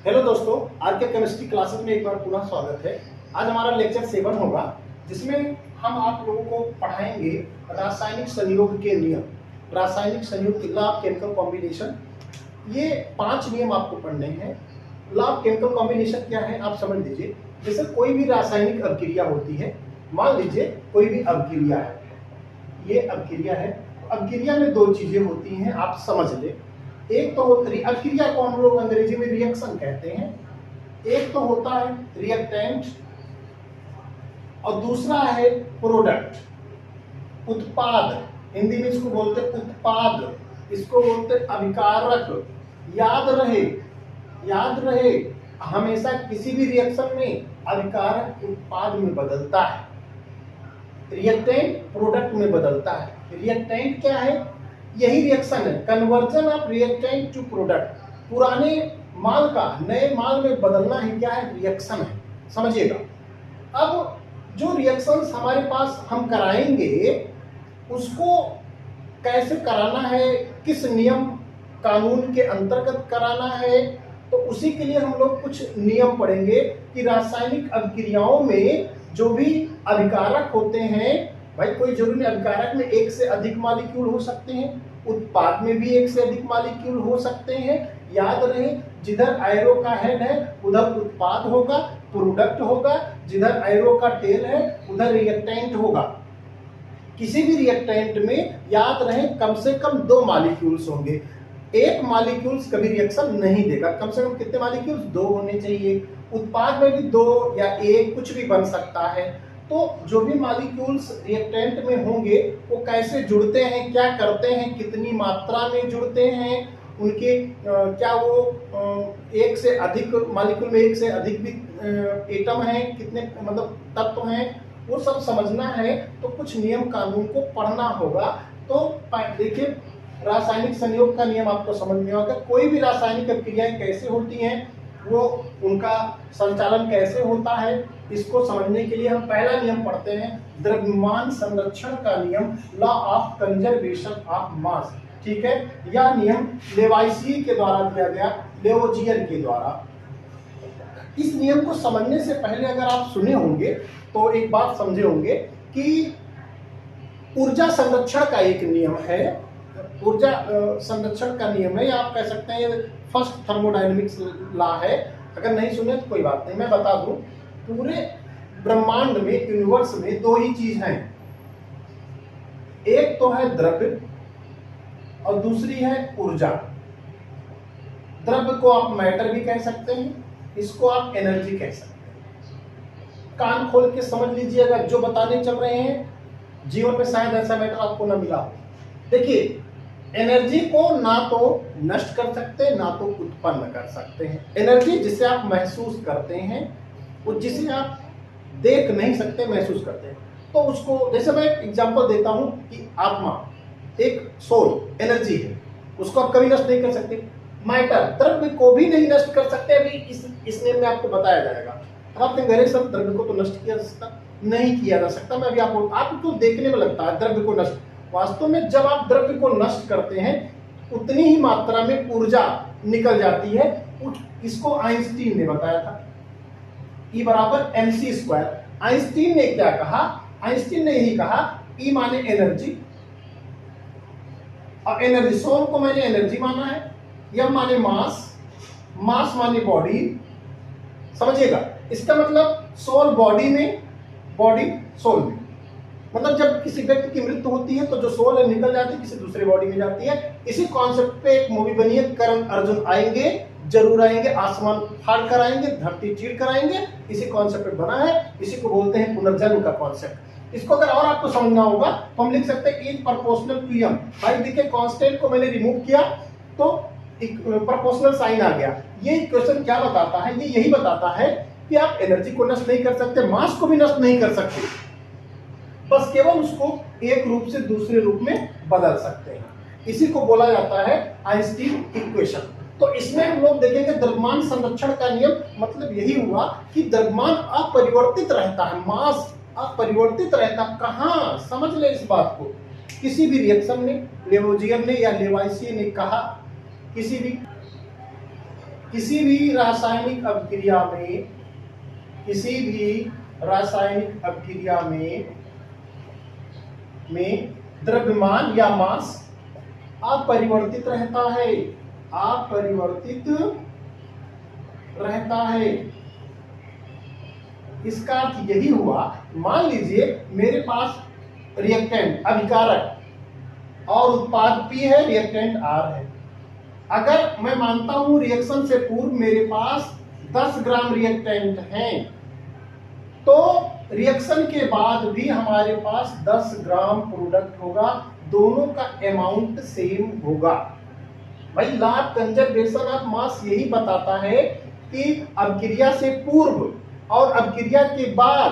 Hello दोस्तों, are के chemistry classes में एक बार पुनः स्वागत है। आज हमारा लेक्चर 7 होगा, जिसमें हम आप लोगों को पढ़ाएंगे रासायनिक संयोग के नियम, रासायनिक संयोग के लॉ ऑफ केमिकल कॉम्बिनेशन। ये 5 नियम आपको पढ़ने हैं। लॉ ऑफ केमिकल कॉम्बिनेशन क्या है आप समझ लीजिए। जैसे कोई भी रासायनिक अभिक्रिया होती है, मान लीजिए कोई भी अभिक्रिया है, ये अभिक्रिया है। अभिक्रिया में 2 चीजें होती हैं, आप समझ ले। एक तो अभिक्रिया को हम लोग अंग्रेजी में रिएक्शन कहते हैं। एक तो होता है रिएक्टेंट और दूसरा है प्रोडक्ट, उत्पाद। हिंदी में इसको बोलते हैं उत्पाद, इसको बोलते हैं अभिकारक। याद रहे हमेशा किसी भी रिएक्शन में अभिकारक उत्पाद में बदलता है, रिएक्टेंट प्रोडक्ट में बदलता है। रिएक्टेंट क्या है? यही रिएक्शन है, conversion of reactant to product. पुराने माल का नए माल में बदलना ही क्या है? रिएक्शन है, समझिएगा। अब जो रिएक्शंस हमारे पास हम कराएंगे, उसको कैसे कराना है, किस नियम कानून के अंतर्गत कराना है, तो उसी के लिए हम लोग कुछ नियम पढ़ेंगे कि रासायनिक अभिक्रियाओं में जो भी अभिकारक होते हैं, भाई कोई जरूरी नहीं, अभिकारक में एक से अधिक मॉलिक्यूल हो सकते हैं, उत्पाद में भी एक से अधिक मॉलिक्यूल हो सकते हैं। याद रहे, जिधर एरो का हेड है उधर उत्पाद होगा, प्रोडक्ट होगा। जिधर एरो का टेल है उधर रिएक्टेंट होगा। किसी भी रिएक्टेंट में याद रहे कम से कम 2 मॉलिक्यूल्स होंगे। एक मॉलिक्यूल्स कभी रिएक्शन नहीं देगा। कम से कम कितने मॉलिक्यूल्स? 2 होने चाहिए। उत्पाद में भी 2 या 1 कुछ भी बन सकता है। तो जो भी मॉलिक्यूल्स रिएक्टेंट में होंगे वो कैसे जुड़ते हैं, क्या करते हैं, कितनी मात्रा में जुड़ते हैं, उनके क्या वो एक से अधिक मॉलिक्यूल में एक से अधिक भी एटम हैं, कितने मतलब तत्व हैं, वो सब समझना है। तो कुछ नियम कानून को पढ़ना होगा। तो देखिए, रासायनिक संयोग का नियम आपको समझ में होगा। कोई भी रासायनिक अभिक्रियाएं कैसे होती हैं, वो उनका संचालन कैसे होता है, इसको समझने के लिए हम पहला नियम पढ़ते हैं, द्रव्यमान संरक्षण का नियम, law of conservation of mass. ठीक है, यह नियम लेवाइसिए के द्वारा दिया गया, लेवोजियर के द्वारा। इस नियम को समझने से पहले अगर आप सुने होंगे तो एक बात समझे होंगे कि ऊर्जा संरक्षण का एक नियम है। ऊर्जा संरक्षण का नियम है, या आप कह सकते हैं फर्स्ट थर्मोडायनेमिक्स लॉ है। अगर नहीं सुने तो कोई बात नहीं, मैं बता दूं। पूरे ब्रह्मांड में, यूनिवर्स में 2 ही चीज हैं, एक तो है द्रव्य और दूसरी है ऊर्जा। द्रव्य को आप मैटर भी कह सकते हैं, इसको आप एनर्जी कह सकते हैं। कान खोल के समझ लीजिएगा, जो बताने चल रहे हैं जीवन में शायद ऐसा मैटर आपको ना मिला हो। देखिए, एनर्जी को ना तो नष्ट कर सकते हैं, ना तो उत्पन्न कर सकते हैं। एनर्जी जिसे आप महसूस करते हैं, वो जिसे आप देख नहीं सकते महसूस करते हैं। तो उसको, जैसे मैं एग्जांपल देता हूं कि आत्मा एक सोल एनर्जी है, उसको आप कभी नष्ट नहीं कर सकते। मैटर द्रव्य को भी नहीं नष्ट कर सकते। अभी इस नियम में आपको बताया जाएगा। अब आपने गहरे सब द्रव्य को तो नष्ट किया जा सकता नहीं, किया जा सकता। मैं अभी आपको देखने में लगता है द्रव्य को नष्ट, वास्तव में जब आप द्रव्य को नष्ट करते हैं उतनी ही मात्रा में ऊर्जा निकल जाती है। इसको आइंस्टीन ने बताया था, E = mc²। आइंस्टीन ने क्या कहा? आइंस्टीन ने यही कहा, E माने एनर्जी, और एनर्जी, सोल को मैंने एनर्जी माना है, M माने मास, मास माने बॉडी। समझिएगा, इसका मतलब सोल बॉडी में, बॉडी सोल में। मतलब जब किसी व्यक्ति की मृत्यु होती है तो जो सोल है निकल जाती है, किसी दूसरे बॉडी में जाती है। इसी कॉन्सेप्ट पे एक मूवी बनी है, करण अर्जुन आएंगे, जरूर आएंगे, आसमान फाड़ कर आएंगे, धरती चीर कर आएंगे। इसी कॉन्सेप्ट पे बना है, इसी को बोलते हैं पुनर्जन्म का कॉन्सेप्ट। इसको अगर और आपको समझना होगा तो हम लिख सकते हैं इज प्रोपोर्शनल टू m। भाई देखिए, कांस्टेंट को मैंने रिमूव किया तो एक प्रोपोर्शनल साइन आ गया। ये क्वेश्चन क्या बताता है? ये यही बताता है कि आप एनर्जी को नष्ट नहीं कर सकते, मास को भी नष्ट नहीं कर सकते, बस केवल उसको एक रूप से दूसरे रूप में बदल सकते हैं। इसी को बोला जाता है आइंस्टीन इक्वेशन। तो इसमें हम लोग देखेंगे द्रव्यमान संरक्षण का नियम, मतलब यही हुआ कि द्रव्यमान अपरिवर्तित रहता है, मास अपरिवर्तित रहता। कहां? समझ ले इस बात को। किसी भी रिएक्शन में, लेवोजियर ने या लेवाइसिए ने कहा, किसी भी किसी भी रासायनिक अभिक्रिया में, किसी भी रासायनिक अभिक्रिया में द्रव्यमान या मास अपरिवर्तित रहता है, अपरिवर्तित रहता है। इसका अर्थ यही हुआ, मान लीजिए मेरे पास रिएक्टेंट अभिकारक और उत्पाद P है, रिएक्टेंट R है। अगर मैं मानता हूं रिएक्शन से पूर्व मेरे पास 10 ग्राम रिएक्टेंट हैं, तो रिएक्शन के बाद भी हमारे पास 10 ग्राम प्रोडक्ट होगा, दोनों का अमाउंट सेम होगा। भाई law of conservation of mass यही बताता है कि अभिक्रिया से पूर्व और अभिक्रिया के बाद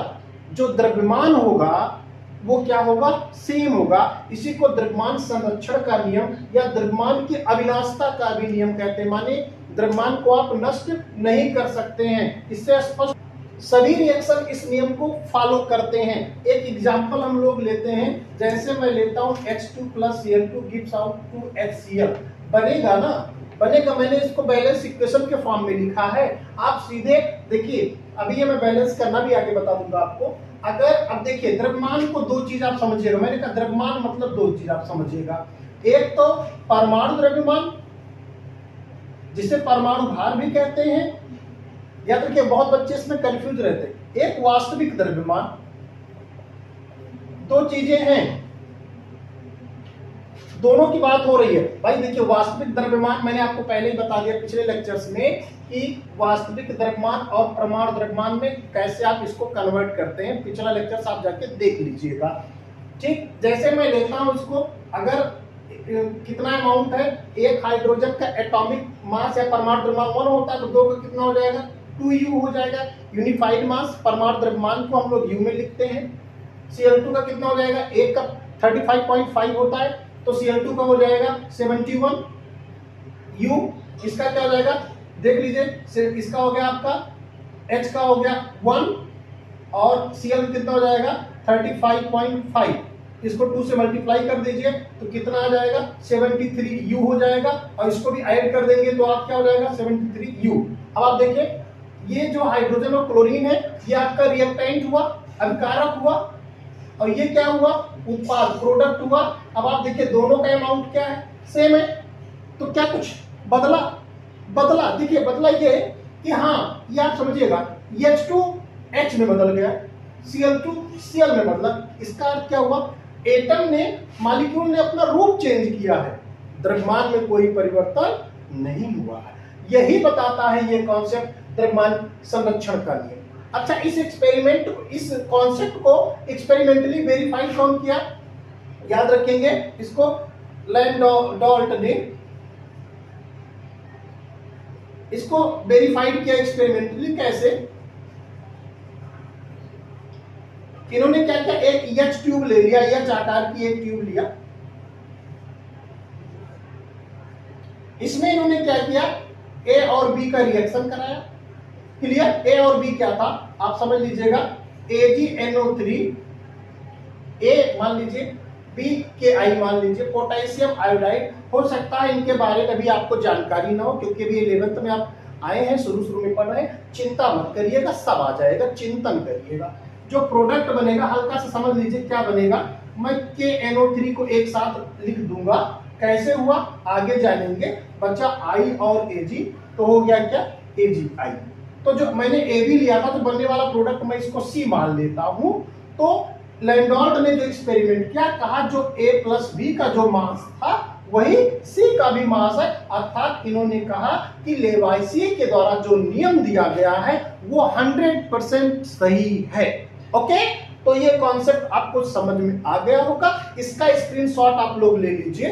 जो द्रव्यमान होगा वो क्या होगा, सेम होगा। इसी को द्रव्यमान संरक्षण का नियम या द्रव्यमान की अविनाशता का भी नियम कहते हैं, माने द्रव्यमान को आप नष्ट नहीं कर सकते हैं। इससे स्पष्ट सभी रिएक्शन इस नियम को फॉलो करते हैं। एक एग्जांपल हम लोग लेते हैं, जैसे मैं लेता हूं H2 + Cl2 gives out 2HCl, बनेगा ना, बनेगा। मैंने इसको बैलेंस इक्वेशन के फॉर्म में लिखा है। आप सीधे देखिए, अभी ये मैं बैलेंस करना भी आगे बता दूंगा आपको। अगर अब देखिए द्रव्यमान को दो चीज आप समझिएगा, मैंने कहा द्रव्यमान मतलब दो चीज आप समझिएगा। एक तो परमाणु द्रव्यमान, जिसे परमाणु भार भी कहते हैं, याद रखिए बहुत बच्चे इसमें कंफ्यूज रहते हैं। एक वास्तविक द्रव्यमान, दो चीजें हैं, दोनों की बात हो रही है। भाई देखिए वास्तविक द्रव्यमान मैंने आपको पहले ही बता दिया पिछले लेक्चर्स में कि वास्तविक द्रव्यमान और परमाणु द्रव्यमान में कैसे आप इसको कन्वर्ट करते हैं। पिछला लेक्चर्स आप जाके देख लीजिएगा। ठीक, जैसे मैं लेता हूं इसको, अगर कितना अमाउंट है, एक हाइड्रोजन का एटॉमिक मास या परमाणु द्रव्यमान 1 होता है, तो 2 का कितना हो जाएगा, 2U हो जाएगा। यूनिफाइड मास परमाणु द्रव्यमान को हम लोग U में लिखते हैं। Cl2 का कितना हो जाएगा, एक का 35.5 होता है, तो Cl2 का हो जाएगा 71 U। इसका क्या हो जाएगा, देख लीजिए, इसका हो गया आपका H का हो गया 1 और Cl कितना हो जाएगा 35.5। इसको 2 से मल्टीप्लाई कर दीजिए तो कितना आ जाएगा 73 U हो जाएगा, और इसको भी ऐड कर देंगे तो आप क्या हो जाएगा 73 U। अब आप देखिए ये जो हाइड्रोजन और क्लोरीन है ये आपका रिएक्टेंट हुआ, अभिकारक हुआ, और ये क्या हुआ, उत्पाद प्रोडक्ट हुआ। अब आप देखिए दोनों का अमाउंट क्या है, सेम है, तो क्या कुछ बदला, बदला। देखिए बदला ये कि हाँ, ये आप समझिएगा, H2 H में बदल गया, Cl2 Cl में बदला। इसका अर्थ क्या हुआ, एटम ने, मॉलिक्यूल ने अपना रूप चेंज किया है, द्रव्यमान में कोई परिवर्तन नहीं हुआ है। यही बताता है ये कॉन्सेप्ट द्रव्यमान संरक्षण का नियम। अच्छा, इस एक्सपेरिमेंट, इस कॉन्सेप्ट को एक्सपेरिमेंटली वेरीफाई कौन किया, याद रखेंगे इसको, लैंडॉल्ट ने इसको वेरीफाइड किया एक्सपेरिमेंटली। कैसे, इन्होंने क्या किया, एक H ट्यूब ले लिया, H आकार की एक ट्यूब लिया, इसमें इन्होंने क्या किया, A और B का रिएक्शन कराया। क्लियर, A और B क्या था आप समझ लीजिएगा, AgNO3, A मान लीजिए, BKI मान लीजिए, पोटेशियम आयोडाइड। हो सकता है इनके बारे में भी आपको जानकारी ना हो, क्योंकि भी 11th में आप आए हैं, शुरू में पढ़ रहे हैं। चिंता मत करिएगा, सब आ जाएगा, चिंतन करिएगा। जो प्रोडक्ट बनेगा हल्का सा समझ लीजिए क्या बनेगा। मैं KNO3 को एक साथ लिख दूंगा, कैसे हुआ आगे जानेंगे। बच्चा I और Ag, तो हो गया क्या, AgI। तो जो मैंने AB लिया था, तो बनने वाला प्रोडक्ट मैं इसको C मान लेता हूं। तो लैंडॉल्ट ने जो एक्सपेरिमेंट किया, कहा जो A + B का जो मास था वही C का भी मास है। अर्थात इन्होंने कहा कि लेवाइसिए के द्वारा जो नियम दिया गया है वो 100% सही है। ओके, तो ये कॉन्सेप्ट आपको समझ में आ गया होगा। इसका स्क्रीनशॉट आप लोग ले लीजिए।